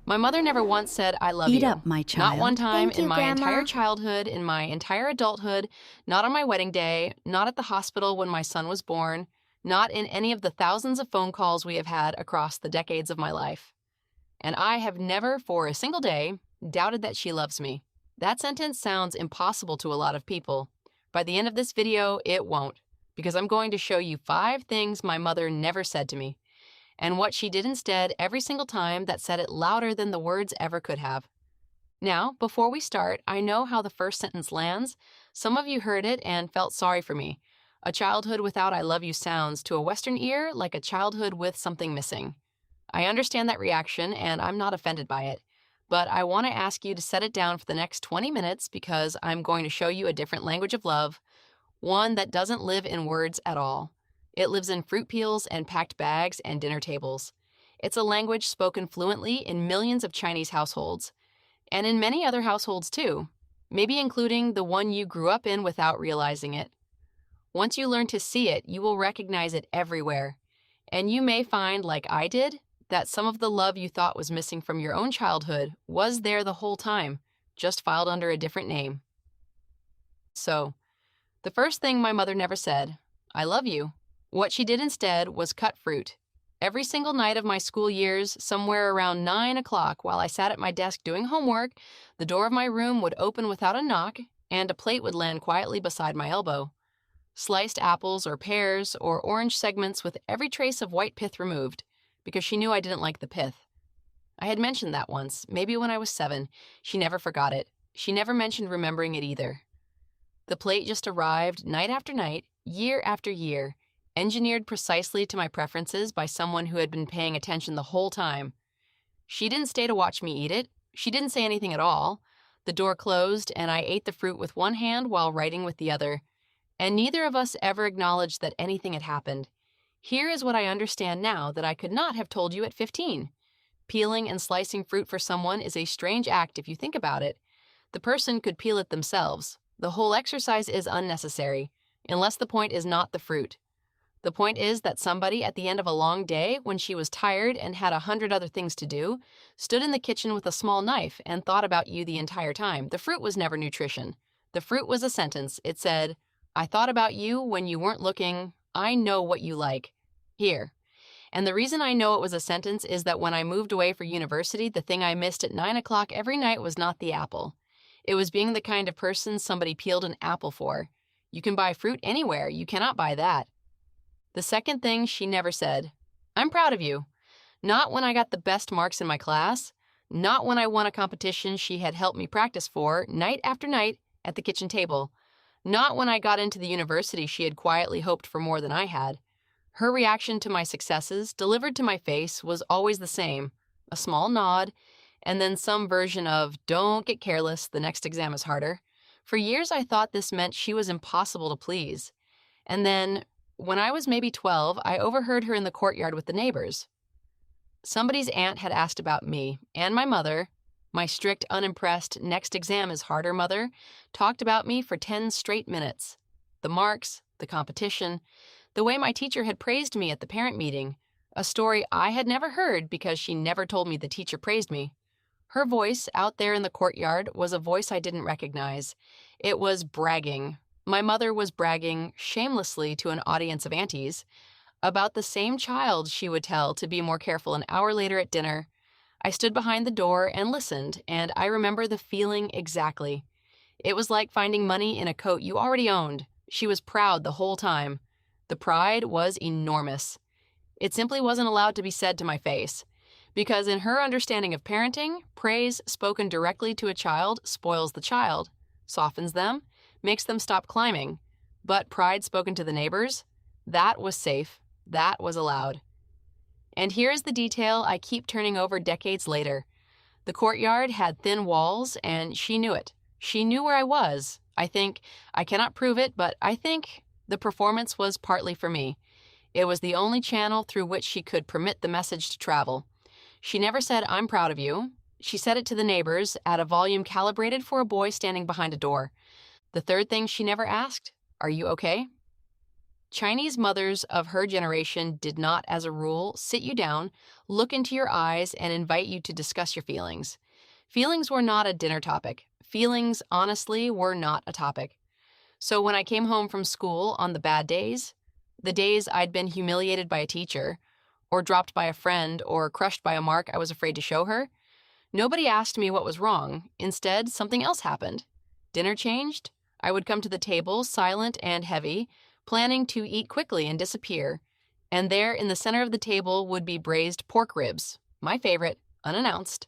My mother never once said, I love Eat you. up, my Not one child. time Thank in you, my entire Grandma. childhood, in my entire adulthood, not on my wedding day, not at the hospital when my son was born, not in any of the thousands of phone calls we have had across the decades of my life. And I have never, for a single day, doubted that she loves me. That sentence sounds impossible to a lot of people. By the end of this video, it won't, because I'm going to show you 5 things my mother never said to me, and what she did instead every single time that said it louder than the words ever could have. Now, before we start, I know how the first sentence lands. Some of you heard it and felt sorry for me. A childhood without I love you sounds to a Western ear like a childhood with something missing. I understand that reaction, and I'm not offended by it. But I want to ask you to set it down for the next 20 minutes because I'm going to show you a different language of love, one that doesn't live in words at all. It lives in fruit peels and packed bags and dinner tables. It's a language spoken fluently in millions of Chinese households, and in many other households too, maybe including the one you grew up in without realizing it. Once you learn to see it, you will recognize it everywhere. And you may find, like I did, that some of the love you thought was missing from your own childhood was there the whole time, just filed under a different name. So, the first thing my mother never said, I love you. What she did instead was cut fruit. Every single night of my school years, somewhere around 9 o'clock while I sat at my desk doing homework, the door of my room would open without a knock, and a plate would land quietly beside my elbow. Sliced apples or pears or orange segments with every trace of white pith removed, because she knew I didn't like the pith. I had mentioned that once, maybe when I was 7. She never forgot it. She never mentioned remembering it either. The plate just arrived night after night, year after year, engineered precisely to my preferences by someone who had been paying attention the whole time. She didn't stay to watch me eat it. She didn't say anything at all. The door closed, and I ate the fruit with one hand while writing with the other. And neither of us ever acknowledged that anything had happened. Here is what I understand now that I could not have told you at 15. Peeling and slicing fruit for someone is a strange act if you think about it. The person could peel it themselves. The whole exercise is unnecessary, unless the point is not the fruit. The point is that somebody at the end of a long day, when she was tired and had 100 other things to do, stood in the kitchen with a small knife and thought about you the entire time. The fruit was never nutrition. The fruit was a sentence. It said, I thought about you when you weren't looking. I know what you like. Here. And the reason I know it was a sentence is that when I moved away for university, the thing I missed at 9 o'clock every night was not the apple. It was being the kind of person somebody peeled an apple for. You can buy fruit anywhere. You cannot buy that. The second thing she never said, I'm proud of you. Not when I got the best marks in my class. Not when I won a competition she had helped me practice for, night after night, at the kitchen table. Not when I got into the university she had quietly hoped for more than I had. Her reaction to my successes, delivered to my face, was always the same. A small nod, and then some version of, don't get careless, the next exam is harder. For years I thought this meant she was impossible to please. And then, when I was maybe 12, I overheard her in the courtyard with the neighbors. Somebody's aunt had asked about me, and my mother, my strict, unimpressed, next exam is harder mother, talked about me for 10 straight minutes. The marks, the competition, the way my teacher had praised me at the parent meeting, a story I had never heard because she never told me the teacher praised me. Her voice out there in the courtyard was a voice I didn't recognize. It was bragging. My mother was bragging shamelessly to an audience of aunties about the same child she would tell to be more careful an hour later at dinner. I stood behind the door and listened, and I remember the feeling exactly. It was like finding money in a coat you already owned. She was proud the whole time. The pride was enormous. It simply wasn't allowed to be said to my face, because in her understanding of parenting, praise spoken directly to a child spoils the child, softens them, makes them stop climbing. But pride spoken to the neighbors, that was safe, that was allowed. And here's the detail I keep turning over decades later. The courtyard had thin walls, and she knew it. She knew where I was. I cannot prove it, but I think the performance was partly for me. It was the only channel through which she could permit the message to travel. She never said, I'm proud of you. She said it to the neighbors at a volume calibrated for a boy standing behind a door. The third thing she never asked, are you okay? Chinese mothers of her generation did not, as a rule, sit you down, look into your eyes, and invite you to discuss your feelings. Feelings were not a dinner topic. Feelings, honestly, were not a topic. So when I came home from school on the bad days, the days I'd been humiliated by a teacher, or dropped by a friend, or crushed by a mark I was afraid to show her, nobody asked me what was wrong. Instead, something else happened. Dinner changed. I would come to the table, silent and heavy, planning to eat quickly and disappear. And there in the center of the table would be braised pork ribs, my favorite, unannounced.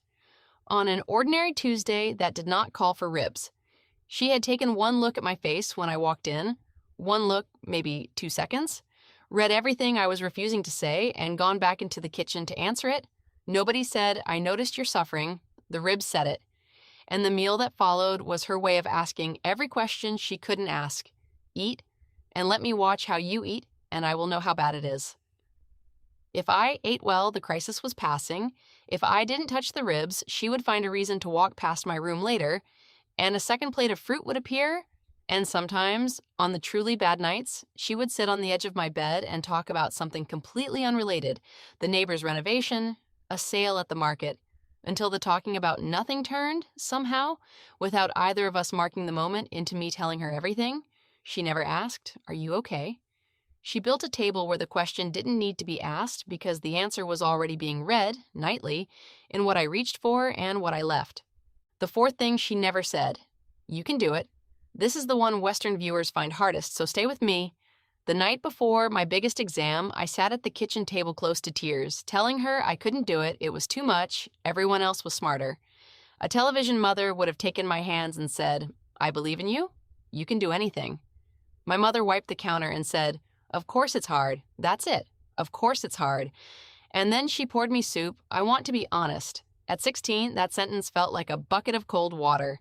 On an ordinary Tuesday, that did not call for ribs. She had taken one look at my face when I walked in, one look, maybe 2 seconds, read everything I was refusing to say, and gone back into the kitchen to answer it. Nobody said, "I noticed you're suffering." The ribs said it. And the meal that followed was her way of asking every question she couldn't ask. Eat, and let me watch how you eat, and I will know how bad it is. If I ate well, the crisis was passing. If I didn't touch the ribs, she would find a reason to walk past my room later, and a second plate of fruit would appear, and sometimes, on the truly bad nights, she would sit on the edge of my bed and talk about something completely unrelated, the neighbor's renovation, a sale at the market, until the talking about nothing turned, somehow, without either of us marking the moment, into me telling her everything. She never asked, "Are you okay?" She built a table where the question didn't need to be asked because the answer was already being read, nightly, in what I reached for and what I left. The fourth thing she never said: "You can do it." This is the one Western viewers find hardest, so stay with me. The night before my biggest exam, I sat at the kitchen table close to tears, telling her I couldn't do it, it was too much, everyone else was smarter. A television mother would have taken my hands and said, "I believe in you. You can do anything." My mother wiped the counter and said, "Of course it's hard. That's it. Of course it's hard." And then she poured me soup. I want to be honest. At 16, that sentence felt like a bucket of cold water.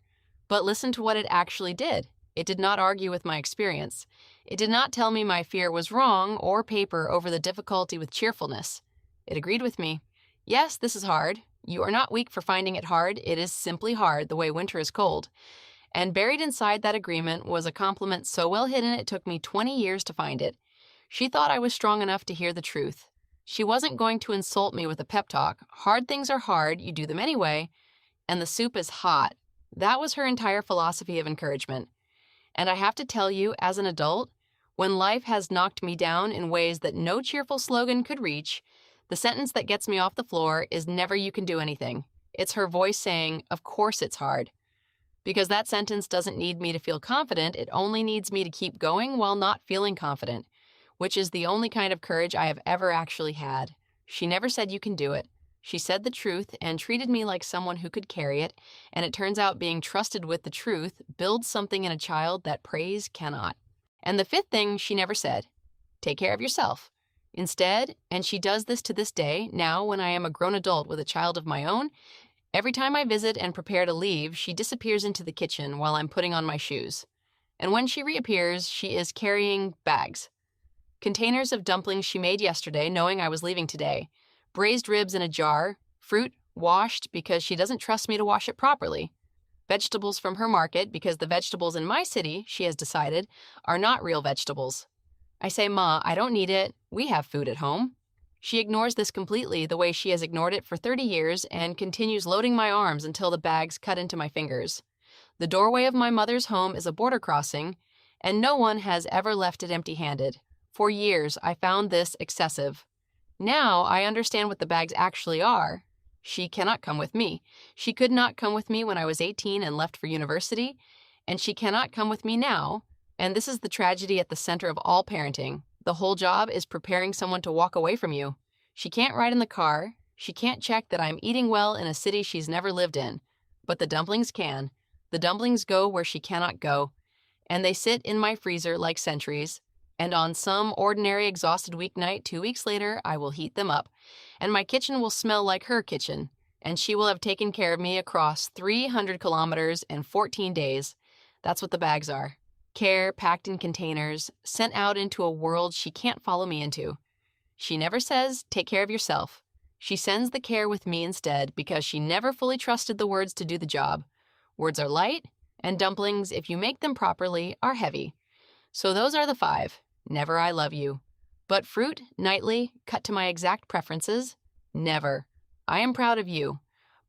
But listen to what it actually did. It did not argue with my experience. It did not tell me my fear was wrong or paper over the difficulty with cheerfulness. It agreed with me. Yes, this is hard. You are not weak for finding it hard. It is simply hard, the way winter is cold. And buried inside that agreement was a compliment so well hidden it took me 20 years to find it. She thought I was strong enough to hear the truth. She wasn't going to insult me with a pep talk. Hard things are hard, you do them anyway. And the soup is hot. That was her entire philosophy of encouragement. And I have to tell you, as an adult, when life has knocked me down in ways that no cheerful slogan could reach, the sentence that gets me off the floor is never "you can do anything." It's her voice saying, "Of course it's hard." Because that sentence doesn't need me to feel confident, it only needs me to keep going while not feeling confident, which is the only kind of courage I have ever actually had. She never said "you can do it." She said the truth and treated me like someone who could carry it, and it turns out being trusted with the truth builds something in a child that praise cannot. And the fifth thing she never said: take care of yourself. Instead, and she does this to this day, now when I am a grown adult with a child of my own, every time I visit and prepare to leave, she disappears into the kitchen while I'm putting on my shoes. And when she reappears, she is carrying bags. Containers of dumplings she made yesterday, knowing I was leaving today. Braised ribs in a jar. Fruit, washed because she doesn't trust me to wash it properly. Vegetables from her market because the vegetables in my city, she has decided, are not real vegetables. I say, "Ma, I don't need it. We have food at home." She ignores this completely the way she has ignored it for 30 years and continues loading my arms until the bags cut into my fingers. The doorway of my mother's home is a border crossing, and no one has ever left it empty-handed. For years, I found this excessive. Now, I understand what the bags actually are. She cannot come with me. She could not come with me when I was 18 and left for university, and she cannot come with me now. And this is the tragedy at the center of all parenting. The whole job is preparing someone to walk away from you. She can't ride in the car. She can't check that I'm eating well in a city she's never lived in. But the dumplings can. The dumplings go where she cannot go. And they sit in my freezer like sentries. And on some ordinary exhausted weeknight 2 weeks later, I will heat them up. And my kitchen will smell like her kitchen. And she will have taken care of me across 300 kilometers in 14 days. That's what the bags are. Care packed in containers, sent out into a world she can't follow me into. She never says, "Take care of yourself." She sends the care with me instead because she never fully trusted the words to do the job. Words are light, and dumplings, if you make them properly, are heavy. So those are the 5. Never I love you. But fruit, nightly, cut to my exact preferences? Never. I am proud of you.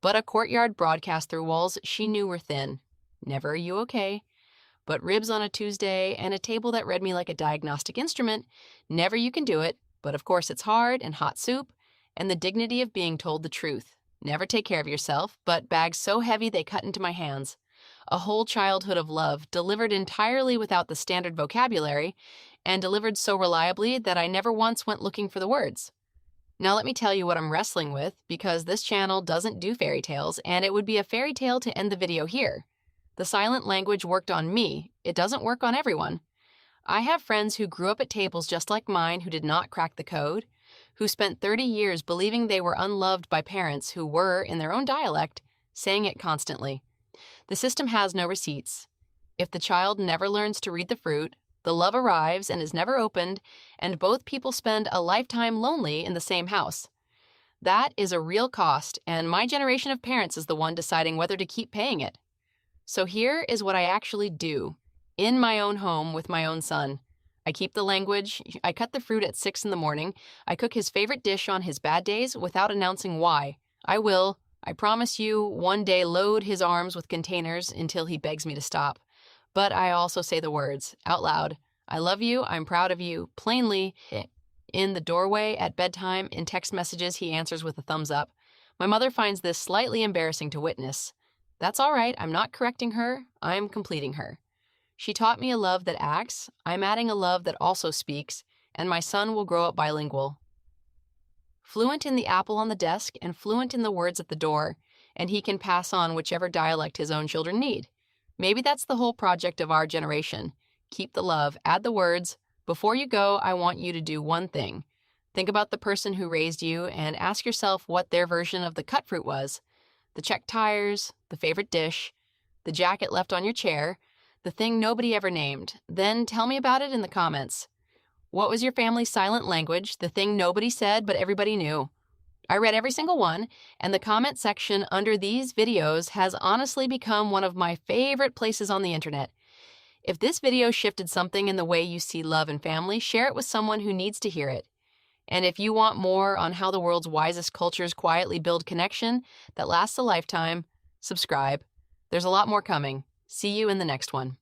But a courtyard broadcast through walls she knew were thin. Never are you okay. But ribs on a Tuesday and a table that read me like a diagnostic instrument? Never you can do it. But of course it's hard and hot soup. And the dignity of being told the truth. Never take care of yourself, but bags so heavy they cut into my hands. A whole childhood of love, delivered entirely without the standard vocabulary, and delivered so reliably that I never once went looking for the words. Now let me tell you what I'm wrestling with, because this channel doesn't do fairy tales, and it would be a fairy tale to end the video here. The silent language worked on me. It doesn't work on everyone. I have friends who grew up at tables just like mine who did not crack the code, who spent 30 years believing they were unloved by parents who were, in their own dialect, saying it constantly. The system has no receipts. If the child never learns to read the fruit, the love arrives and is never opened, and both people spend a lifetime lonely in the same house. That is a real cost, and my generation of parents is the one deciding whether to keep paying it. So here is what I actually do, in my own home with my own son. I keep the language, I cut the fruit at 6 in the morning, I cook his favorite dish on his bad days without announcing why. I will, I promise you, one day load his arms with containers until he begs me to stop. But I also say the words, out loud. I love you, I'm proud of you, plainly. In the doorway, at bedtime, in text messages he answers with a thumbs up. My mother finds this slightly embarrassing to witness. That's all right, I'm not correcting her, I'm completing her. She taught me a love that acts, I'm adding a love that also speaks, and my son will grow up bilingual. Fluent in the apple on the desk and fluent in the words at the door, and he can pass on whichever dialect his own children need. Maybe that's the whole project of our generation. Keep the love, add the words. Before you go, I want you to do one thing. Think about the person who raised you and ask yourself what their version of the cut fruit was. The checked tires, the favorite dish, the jacket left on your chair, the thing nobody ever named. Then tell me about it in the comments. What was your family's silent language, the thing nobody said but everybody knew? I read every single one, and the comment section under these videos has honestly become one of my favorite places on the internet. If this video shifted something in the way you see love and family, share it with someone who needs to hear it. And if you want more on how the world's wisest cultures quietly build connection that lasts a lifetime, subscribe. There's a lot more coming. See you in the next one.